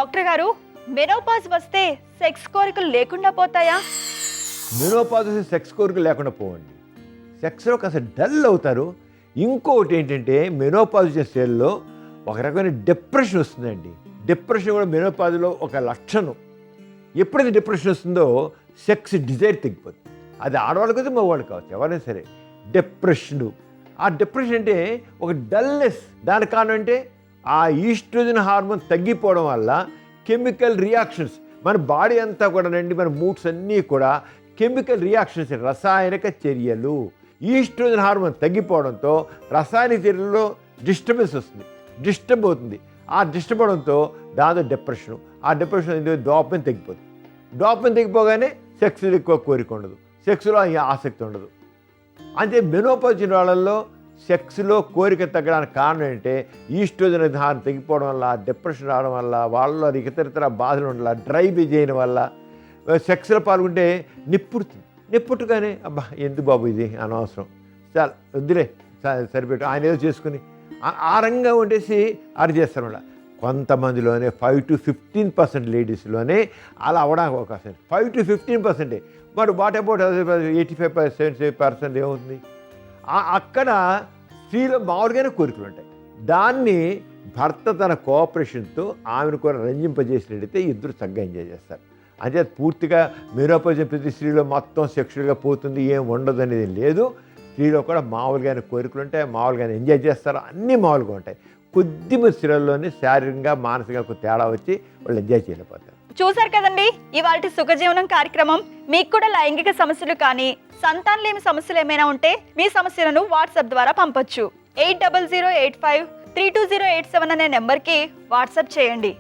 Doctor గారు, menopause వస్తే sex కోరికలు లేకుండా పోతాయా? మెనోపాజ్ వస్తే సెక్స్ కోరికలు లేకుండా పోవండి. సెక్స్లో కాస్త డల్ అవుతారు. ఇంకొకటి ఏంటంటే మెనోపాజ్ వచ్చే స్టేజ్లో ఒక రకమైన డిప్రెషన్ వస్తుందండి. డిప్రెషన్ కూడా మెనోపాజ్లో ఒక లక్షణం. ఎప్పుడైతే డిప్రెషన్ వస్తుందో సెక్స్ డిజైర్ తగ్గిపోతుంది. అది ఆడవాళ్ళకి అయితే మగవాళ్ళు కావచ్చు, ఎవరైనా సరే. డిప్రెషను, ఆ డిప్రెషన్ అంటే ఒక డల్నెస్. దానికి కారణం అంటే ఆ ఈస్ట్రోజన్ హార్మోన్ తగ్గిపోవడం వల్ల కెమికల్ రియాక్షన్స్ మన బాడీ అంతా కూడా రండి, మన మూడ్స్ అన్నీ కూడా కెమికల్ రియాక్షన్స్, రసాయనిక చర్యలు. ఈస్ట్రోజన్ హార్మోన్ తగ్గిపోవడంతో రసాయనిక చర్యల్లో డిస్టర్బెన్స్ వస్తుంది, డిస్టర్బ్ అవుతుంది. ఆ డిస్టర్బ్ అవడంతో దాంతో డిప్రెషను. ఆ డిప్రెషన్ ఎందుకు డోపమైన్ తగ్గిపోతుంది. డోపమైన్ తగ్గిపోగానే సెక్స్లో ఎక్కువ కోరిక ఉండదు, సెక్స్లో ఆసక్తి ఉండదు. అంటే మెనోపాజ్ వాళ్ళల్లో సెక్స్లో కోరిక తగ్గడానికి కారణం ఏంటంటే ఈస్ట్రోజన్ హార్మోన్ తగ్గిపోవడం వల్ల, డిప్రెషన్ రావడం వల్ల, వాళ్ళలో ఇతర బాధలు ఉండడం, డ్రై చేయడం వల్ల సెక్స్లో పాల్గొంటే నిప్పుడుతుంది. నిప్పుట్టుగానే అబ్బా ఎందుకు బాబు ఇది అనవసరం, చాలా వద్దులే సరిపెట్టు ఆయన ఏదో చేసుకుని ఆ రంగా ఉండేసి అది చేస్తారన్నమాట. కొంతమందిలోనే 5 to 15% లేడీస్లోనే అలా అవ్వడానికి అవకాశం. 5 to 15%. మరి వాట్ అబౌట్ 85% ఏమవుతుంది? అక్కడ స్త్రీలో మామూలుగానే కోరికలు ఉంటాయి. దాన్ని భర్త తన కోఆపరేషన్తో ఆమెను కూడా రంజింపజేసినట్టయితే ఇద్దరు చక్కగా ఎంజాయ్ చేస్తారు. అంటే పూర్తిగా మెనోపాజ్ ప్రతి స్త్రీలో మొత్తం సెక్షువల్గా పోతుంది, ఏం ఉండదు అనేది లేదు. స్త్రీలో కూడా మామూలుగానే కోరికలు ఉంటాయి, మామూలుగానే ఎంజాయ్ చేస్తారు, అన్నీ మామూలుగా ఉంటాయి. కొద్దిమంది స్త్రీల్లోనే శారీరకంగా మానసికంగా తేడా వచ్చి వాళ్ళు ఎంజాయ్ చేయలేకపోతారు. చూసారు కదండి ఇవాల్టి సుఖజీవనం కార్యక్రమం. మీకు కూడా లైంగిక సమస్యలు కానీ సంతానలేమి సమస్యలు ఏమైనా ఉంటే మీ సమస్యలను వాట్సాప్ ద్వారా పంపొచ్చు. 8008532087 అనే నెంబర్కి వాట్సాప్ చేయండి.